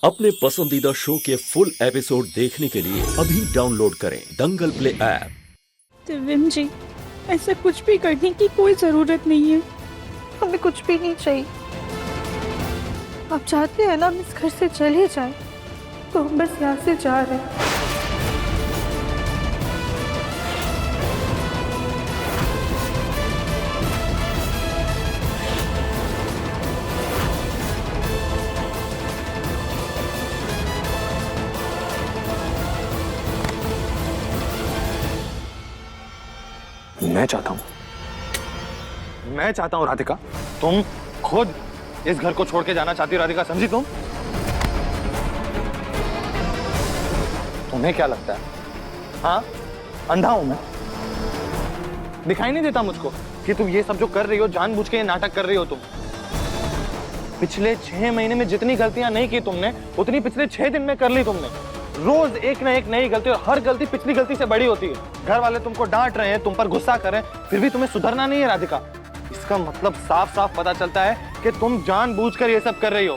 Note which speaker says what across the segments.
Speaker 1: अपने पसंदीदा शो के फुल एपिसोड देखने के लिए अभी डाउनलोड करें दंगल प्ले ऐप।
Speaker 2: दिव्यम जी, ऐसा कुछ भी करने की कोई जरूरत नहीं है। हमें कुछ भी नहीं चाहिए। आप चाहते हैं ना हम इस घर से चले जाएं, तो हम बस यहाँ से जा रहे हैं।
Speaker 3: मैं चाहता हूं राधिका, तुम खुद इस घर को छोड़ के जाना चाहती हो। राधिका, समझी तुम? तुम्हें क्या लगता है? हाँ, अंधा हूं मैं? दिखाई नहीं देता मुझको कि तुम ये सब जो कर रही हो जानबूझ के ये नाटक कर रही हो? तुम पिछले 6 महीने में जितनी गलतियां नहीं की तुमने, उतनी पिछले 6 दिन में कर ली तुमने। रोज एक ना एक नई गलती, और हर गलती पिछली गलती से बड़ी होती है। घर वाले तुमको डांट रहे हैं, तुम पर गुस्सा कर रहे हैं, फिर भी तुम्हें सुधरना नहीं है राधिका। इसका मतलब साफ साफ पता चलता है कि तुम जानबूझकर ये सब कर रही हो,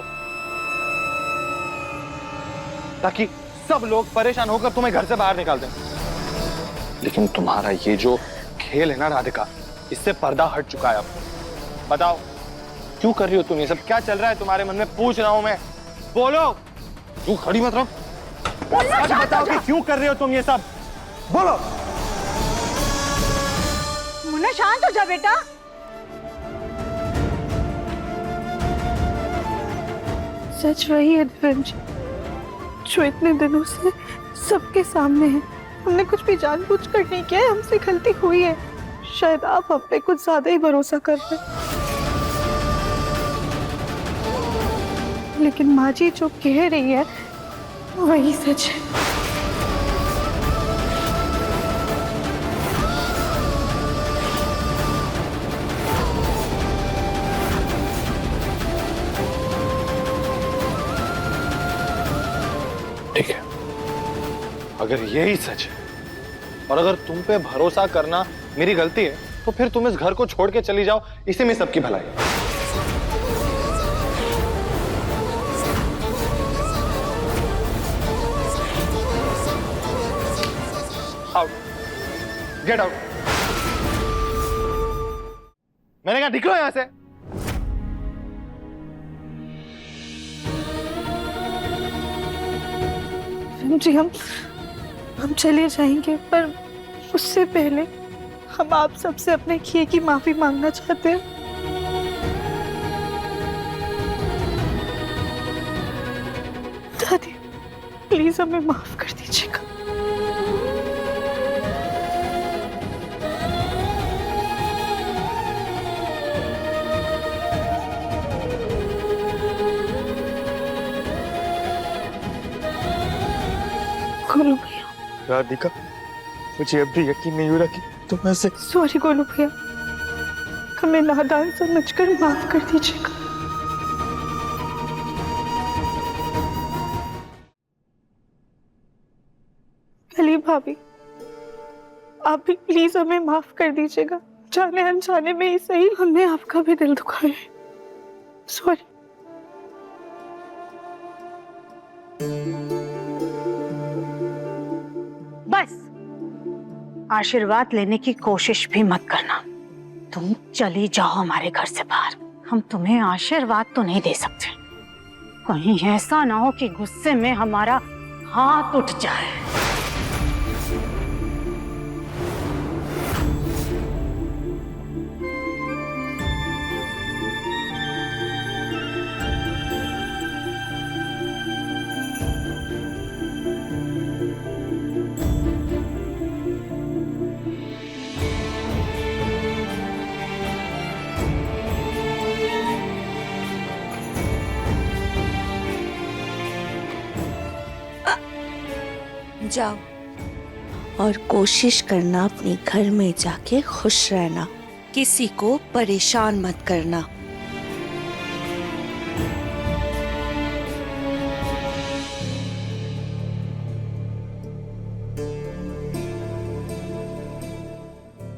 Speaker 3: ताकि सब लोग परेशान होकर तुम्हें घर से बाहर निकाल दें। लेकिन तुम्हारा ये जो खेल है ना राधिका, इससे पर्दा हट चुका है अब। बताओ क्यों कर रही हो तुम ये सब? क्या चल रहा है तुम्हारे मन में? पूछ रहा हूं मैं, बोलो। तू खड़ी मत रहो, बताओ कि क्यों कर रहे हो तुम ये सब? बोलो।
Speaker 2: मुन्ना, शांत हो जा बेटा। सच वही है दिव्यम जी, जो इतने दिनों से सबके सामने है। हमने कुछ भी जानबूझकर नहीं किया है, हमसे गलती हुई है। शायद आप हम पे कुछ ज्यादा ही भरोसा कर रहे हैं, लेकिन माँ जी जो कह रही है वही सच है।
Speaker 3: ठीक है, अगर यही सच है और अगर तुम पे भरोसा करना मेरी गलती है, तो फिर तुम इस घर को छोड़ के चली जाओ। इसी में सबकी भलाई है। Out, get out. मैंने कहा निकलो यहां से।
Speaker 2: जी हम चले जाएंगे, पर उससे पहले हम आप सबसे अपने किए की माफी मांगना चाहते हैं। दादी, प्लीज हमें माफ कर दीजिएगा। गोलू भैया।
Speaker 3: राधिका, मुझे अब भी यकीन नहीं हो रहा कि तुम ऐसे।
Speaker 2: सॉरी गोलू भैया, हमें नादान समझकर माफ कर दीजिएगा। कली भाभी, आप भी प्लीज हमें माफ कर दीजिएगा। जाने अनजाने में ही सही, हमने आपका भी दिल दुखाया है। सॉरी।
Speaker 4: बस आशीर्वाद लेने की कोशिश भी मत करना। तुम चली जाओ हमारे घर से बाहर। हम तुम्हें आशीर्वाद तो नहीं दे सकते। कहीं ऐसा ना हो कि गुस्से में हमारा हाथ उठ जाए।
Speaker 5: जाओ और कोशिश करना अपने घर में जाके खुश रहना, किसी को परेशान मत करना।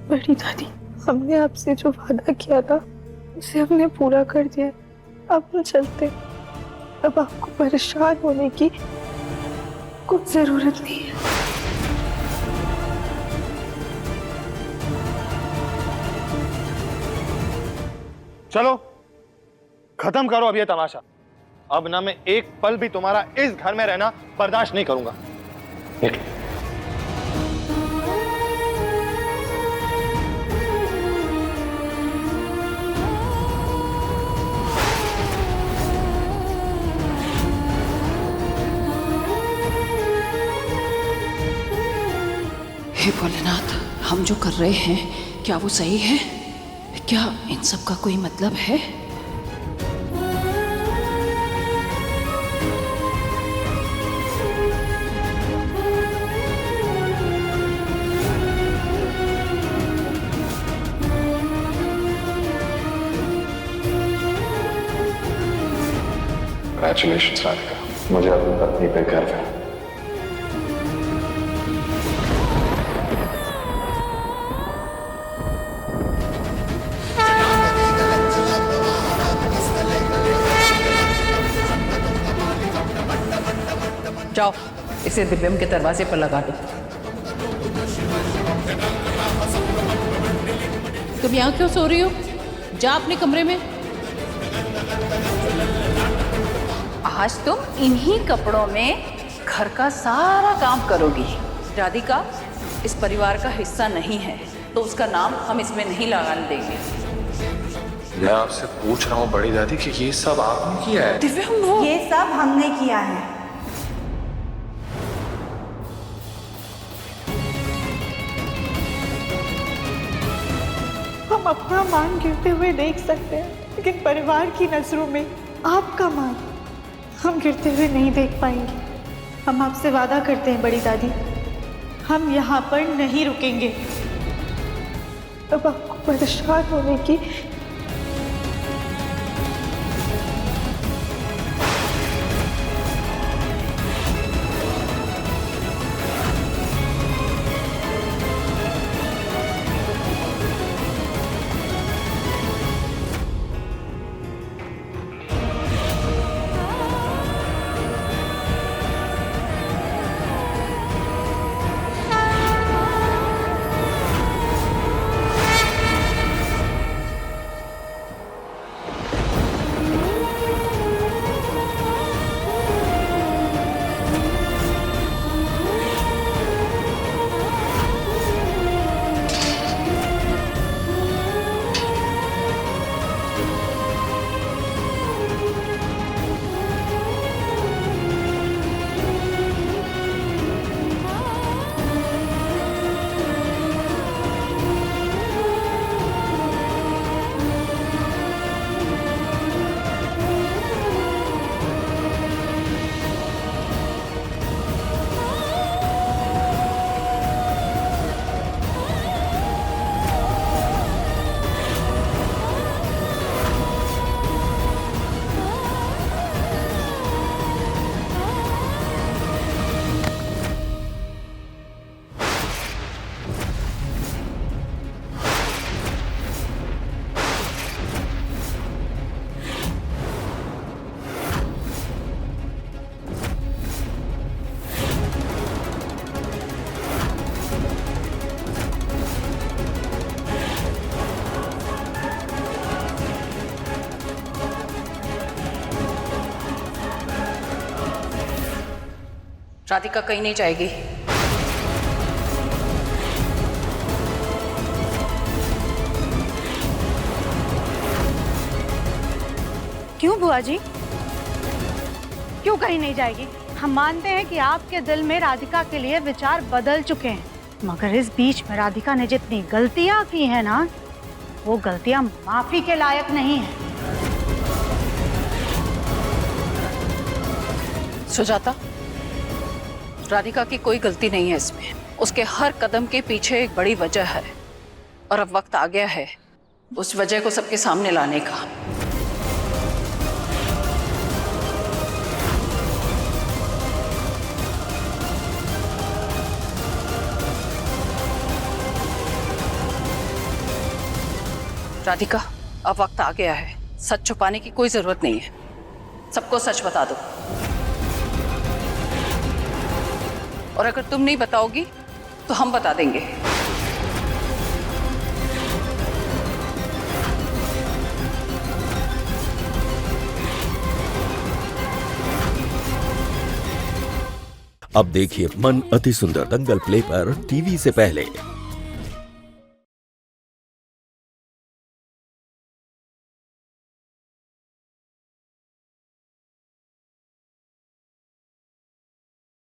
Speaker 2: बड़ी दादी, हमने आपसे जो वादा किया था उसे हमने पूरा कर दिया। अब हम चलते। अब आपको परेशान होने की कुछ जरूरत नहीं है।
Speaker 3: चलो खत्म करो अब ये तमाशा। अब ना मैं एक पल भी तुम्हारा इस घर में रहना बर्दाश्त नहीं करूंगा।
Speaker 6: हे भोलेनाथ, हम जो कर रहे हैं क्या वो सही है? क्या इन सब का कोई मतलब है?
Speaker 7: Congratulations, राधिका, मुझे अपनी पत्नी पे गर्व है।
Speaker 6: जाओ, इसे दिव्यम के दरवाजे पर लगा दो। तुम यहाँ क्यों सो रही हो? जा अपने कमरे में। आज तुम इन्हीं कपड़ों में घर का सारा काम करोगी। राधिका इस परिवार का हिस्सा नहीं है, तो उसका नाम हम इसमें नहीं लगाने देंगे।
Speaker 7: मैं आपसे पूछ रहा हूँ बड़ी दादी कि ये सब आपने किया है?
Speaker 6: दिव्यम, वो
Speaker 4: ये सब हमने किया है।
Speaker 2: हम अपना मान गिरते हुए देख सकते हैं, लेकिन परिवार की नजरों में आपका मान हम गिरते हुए नहीं देख पाएंगे। हम आपसे वादा करते हैं बड़ी दादी, हम यहाँ पर नहीं रुकेंगे। अब आपको परेशान होने की
Speaker 6: राधिका कहीं नहीं जाएगी।
Speaker 4: क्यों बुआ जी, क्यों कहीं नहीं जाएगी? हम मानते हैं कि आपके दिल में राधिका के लिए विचार बदल चुके हैं, मगर इस बीच में राधिका ने जितनी गलतियां की हैं ना, वो गलतियां माफी के लायक नहीं है।
Speaker 6: सुजाता, राधिका की कोई गलती नहीं है इसमें। उसके हर कदम के पीछे एक बड़ी वजह है, और अब वक्त आ गया है उस वजह को सबके सामने लाने का। राधिका, अब वक्त आ गया है। सच छुपाने की कोई जरूरत नहीं है। सबको सच बता दो, और अगर तुम नहीं बताओगी तो हम बता देंगे।
Speaker 1: अब देखिए मन अति सुंदर दंगल प्ले पर टीवी से पहले।